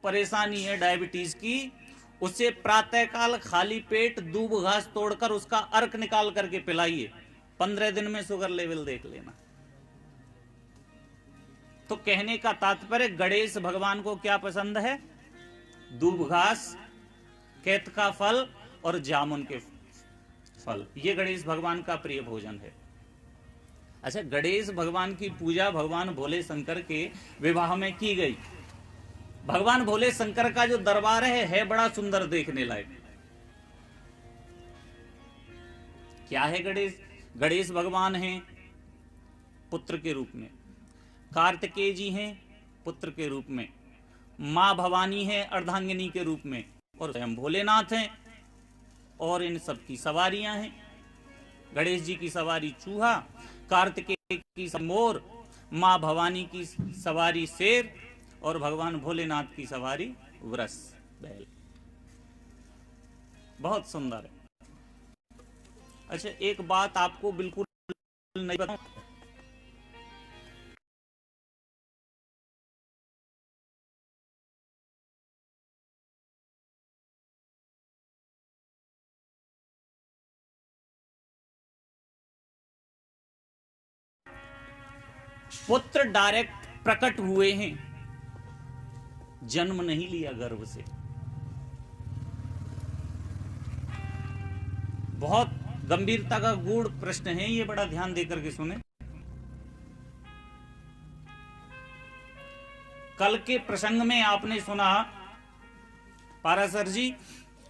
परेशानी है डायबिटीज की, उसे प्रातःकाल खाली पेट दूब घास तोड़कर उसका अर्क निकाल करके पिलाइए, 15 दिन में शुगर लेवल देख लेना। तो कहने का तात्पर्य, गणेश भगवान को क्या पसंद है? दूब घास, केतका फल और जामुन के फल, ये गणेश भगवान का प्रिय भोजन है। अच्छा, गणेश भगवान की पूजा भगवान भोले शंकर के विवाह में की गई। भगवान भोले शंकर का जो दरबार है बड़ा सुंदर, देखने लायक। क्या है गणेश? गणेश भगवान हैं पुत्र के रूप में, कार्तिकेय जी हैं पुत्र के रूप में, मां भवानी है अर्धांगिनी के रूप में, और स्वयं भोलेनाथ हैं, और इन सब की सवारियां हैं। गणेश जी की सवारी चूहा, कार्तिकेय की मोर, मां भवानी की सवारी शेर, और भगवान भोलेनाथ की सवारी वृष बैल। बहुत सुंदर है। अच्छा, एक बात आपको बिल्कुल नहीं बताऊं, पुत्र डायरेक्ट प्रकट हुए हैं, जन्म नहीं लिया गर्भ से। बहुत गंभीरता का गूढ़ प्रश्न है ये, बड़ा ध्यान देकर के सुने। कल के प्रसंग में आपने सुना, पारासर जी,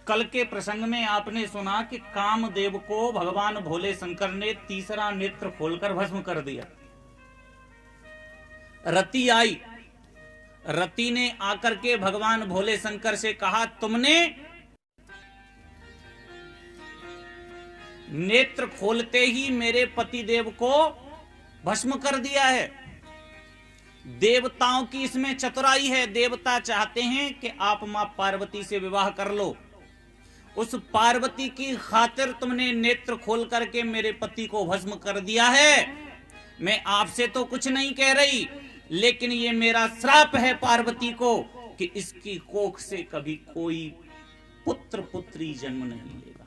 कल के प्रसंग में आपने सुना कि कामदेव को भगवान भोले शंकर ने तीसरा नेत्र खोलकर भस्म कर दिया। रति आई, रति ने आकर के भगवान भोले शंकर से कहा, तुमने नेत्र खोलते ही मेरे पति देव को भस्म कर दिया है। देवताओं की इसमें चतुराई है। देवता चाहते हैं कि आप मां पार्वती से विवाह कर लो, उस पार्वती की खातिर तुमने नेत्र खोल करके मेरे पति को भस्म कर दिया है। मैं आपसे तो कुछ नहीं कह रही, लेकिन ये मेरा श्राप है पार्वती को कि इसकी कोख से कभी कोई पुत्र पुत्री जन्म नहीं लेगा।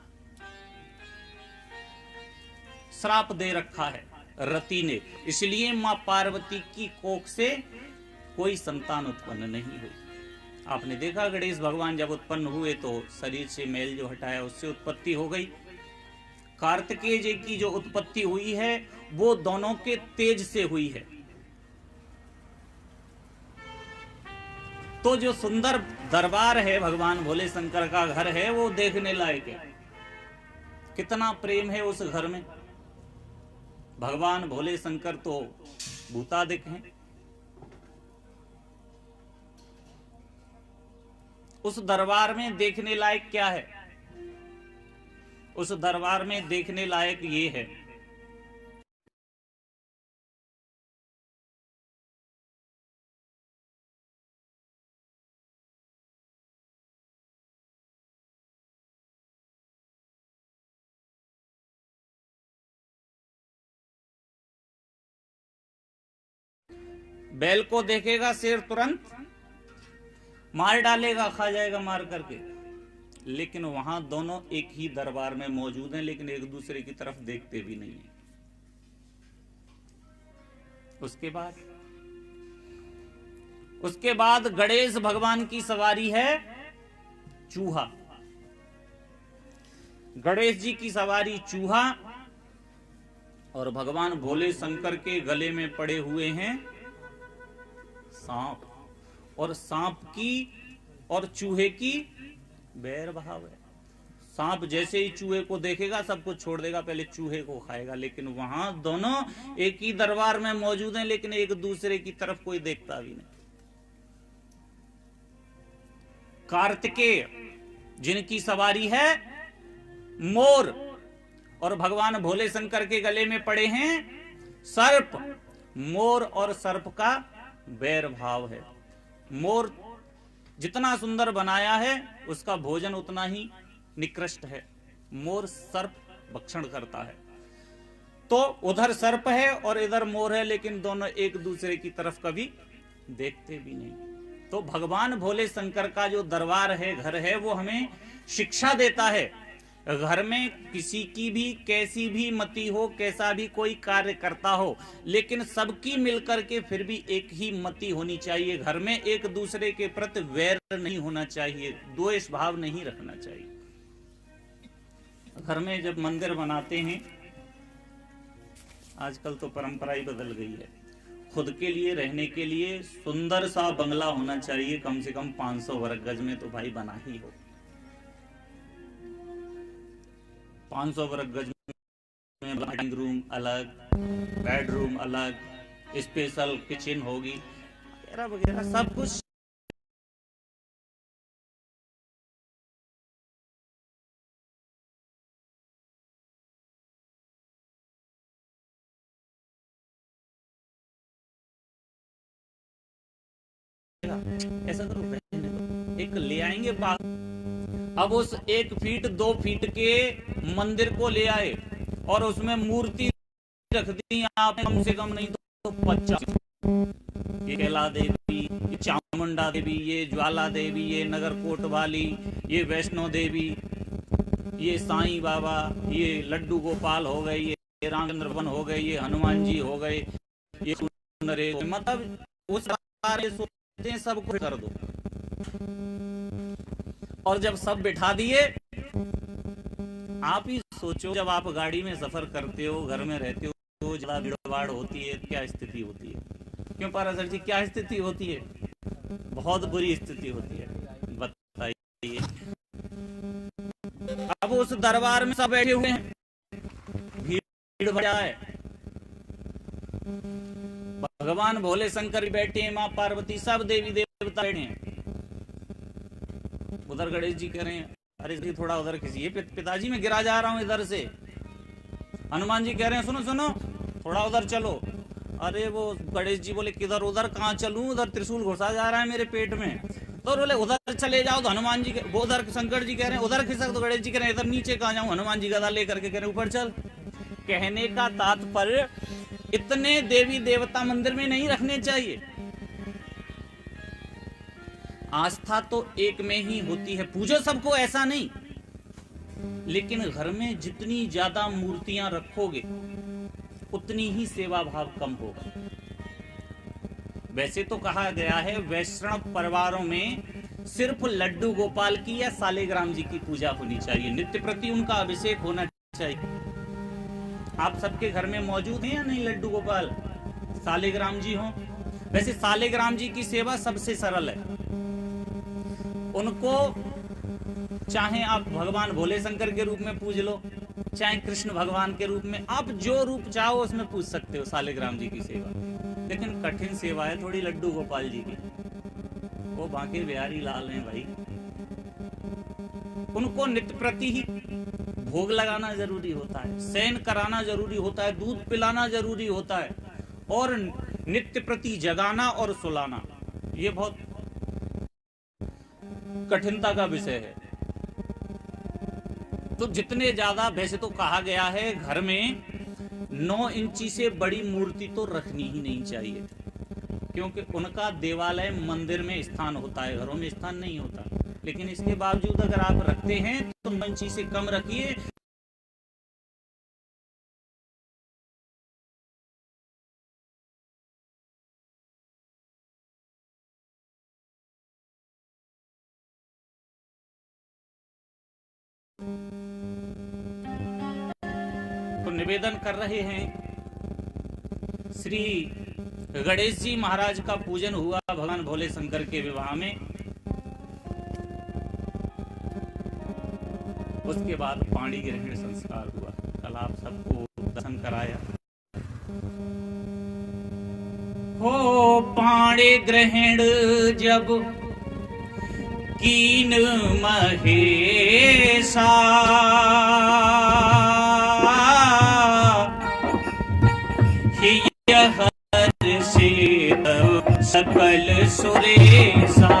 श्राप दे रखा है रति ने, इसलिए मां पार्वती की कोख से कोई संतान उत्पन्न नहीं हुई। आपने देखा गणेश भगवान जब उत्पन्न हुए तो शरीर से मैल जो हटाया उससे उत्पत्ति हो गई। कार्तिकेय जी की जो उत्पत्ति हुई है वो दोनों के तेज से हुई है। तो जो सुंदर दरबार है भगवान भोले शंकर का घर है वो देखने लायक है। कितना प्रेम है उस घर में। भगवान भोले शंकर तो भूतादिक हैं। उस दरबार में देखने लायक क्या है? उस दरबार में देखने लायक ये है, बैल को देखेगा शेर तुरंत मार डालेगा, खा जाएगा मार करके, लेकिन वहां दोनों एक ही दरबार में मौजूद हैं, लेकिन एक दूसरे की तरफ देखते भी नहीं है। उसके बाद गणेश भगवान की सवारी है चूहा। गणेश जी की सवारी चूहा, और भगवान भोले शंकर के गले में पड़े हुए हैं सांप। और सांप की और चूहे की बैर भाव है। सांप जैसे ही चूहे को देखेगा सब कुछ छोड़ देगा, पहले चूहे को खाएगा, लेकिन वहां दोनों एक ही दरबार में मौजूद हैं, लेकिन एक दूसरे की तरफ कोई देखता भी नहीं। कार्तिकेय जिनकी सवारी है मोर, और भगवान भोले शंकर के गले में पड़े हैं सर्प। मोर और सर्प का बैर भाव है। मोर जितना सुंदर बनाया है उसका भोजन उतना ही निकृष्ट है। मोर सर्प भक्षण करता है। तो उधर सर्प है और इधर मोर है, लेकिन दोनों एक दूसरे की तरफ कभी देखते भी नहीं। तो भगवान भोले शंकर का जो दरबार है, घर है, वो हमें शिक्षा देता है। घर में किसी की भी कैसी भी मति हो, कैसा भी कोई कार्य करता हो, लेकिन सबकी मिलकर के फिर भी एक ही मति होनी चाहिए। घर में एक दूसरे के प्रति वैर नहीं होना चाहिए, द्वेष भाव नहीं रखना चाहिए। घर में जब मंदिर बनाते हैं, आजकल तो परंपरा ही बदल गई है, खुद के लिए रहने के लिए सुंदर सा बंगला होना चाहिए, कम से कम 500 वर्ग गज में तो भाई बना ही हो। 500 वर्ग गज में ड्राइंग रूम अलग, बेडरूम अलग, स्पेशल किचन होगी, वगैरह वगैरह सब कुछ। ऐसा करो, रहने दो, एक ले आएंगे पास। अब उस 1 फीट 2 फीट के मंदिर को ले आए और उसमें मूर्ति रख दी आपने, कम से कम नहीं तो 50। ये कैला देवी, ये चामुंडा देवी, ये ज्वाला देवी, ये नगरकोट वाली, ये वैष्णो देवी, ये साईं बाबा, ये लड्डू गोपाल हो गए, ये रामचंद्र वन हो गए, ये हनुमान जी हो गए, ये नरेश, मतलब उस सारे सोचते सबको कर दो। और जब सब बिठा दिए, आप ही सोचो जब आप गाड़ी में सफर करते हो, घर में रहते हो, तो ज्यादा भीड़-भाड़ होती है, क्या स्थिति होती है? क्यों पारासर जी, क्या स्थिति होती है? बहुत बुरी स्थिति होती है, बताइए। अब उस दरबार में सब बैठे हुए हैं, भीड़ भरा है, भगवान भोले शंकर बैठे हैं, माँ पार्वती, सब देवी देवता बैठे हैं। उधर गणेश जी कह रहे हैं, अरे जी थोड़ा उधर खींचिए, पिताजी मैं गिरा जा रहा हूं इधर से। हनुमान जी कह रहे हैं, सुनो सुनो थोड़ा उधर चलो। अरे वो गणेश जी बोले, किधर? उधर कहाँ चलूं, उधर त्रिशूल घुसा जा रहा है मेरे पेट में। तो बोले उधर चले जाओ। तो हनुमान जी, वो उधर शंकर जी कह रहे हैं उधर खिसक, तो गणेश जी कह रहे हैं इधर नीचे कहाँ जाऊं? हनुमान जी गदा लेकर के कह रहे हैं ऊपर चल। कहने का तात्पर्य, इतने देवी देवता मंदिर में नहीं रखने चाहिए। आस्था तो एक में ही होती है, पूजो सबको, ऐसा नहीं, लेकिन घर में जितनी ज्यादा मूर्तियां रखोगे उतनी ही सेवा भाव कम होगा। वैसे तो कहा गया है वैष्णव परिवारों में सिर्फ लड्डू गोपाल की या सालिग्राम जी की पूजा होनी चाहिए, नित्य प्रति उनका अभिषेक होना चाहिए। आप सबके घर में मौजूद हैं या नहीं लड्डू गोपाल, सालिग्राम जी हो? वैसे सालिग्राम जी की सेवा सबसे सरल है। उनको चाहे आप भगवान भोले शंकर के रूप में पूज लो, चाहे कृष्ण भगवान के रूप में, आप जो रूप चाहो उसमें पूज सकते हो सालिग्राम जी की सेवा। लेकिन कठिन सेवा है थोड़ी लड्डू गोपाल जी की, वो बांके बिहारी लाल हैं भाई। उनको नित्य प्रति ही भोग लगाना जरूरी होता है, शयन कराना जरूरी होता है, दूध पिलाना जरूरी होता है, और नित्य प्रति जगाना और सुलाना, ये बहुत कठिनता का विषय है। तो जितने ज्यादा, वैसे तो कहा गया है घर में 9 इंची से बड़ी मूर्ति तो रखनी ही नहीं चाहिए, क्योंकि उनका देवालय मंदिर में स्थान होता है, घरों में स्थान नहीं होता। लेकिन इसके बावजूद अगर आप रखते हैं तो 9 इंची से कम रखिए। तो निवेदन कर रहे हैं, श्री गणेश जी महाराज का पूजन हुआ भगवान भोले शंकर के विवाह में। उसके बाद पाणी ग्रहण संस्कार हुआ, कल आप सबको दर्शन कराया। हो पाणी ग्रहण जब कीन महेशा, सकल सुरेशा।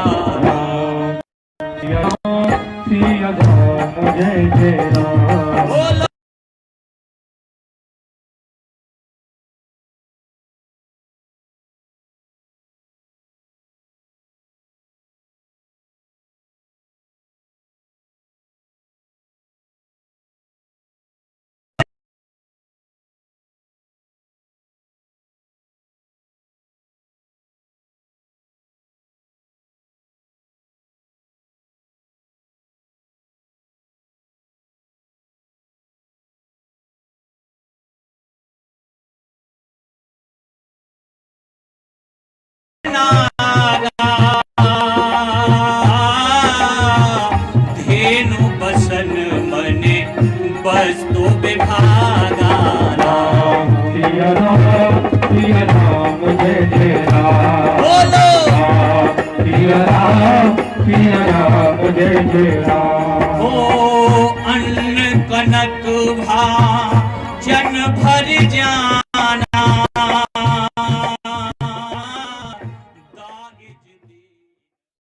जय जय राम। त्यागा, धेनु बसन मने वस्तु विभागा। राम सिया राम जय जय राम, बोलो सिया राम जय जय राम। ओ अन्न कनक भा जन भर जा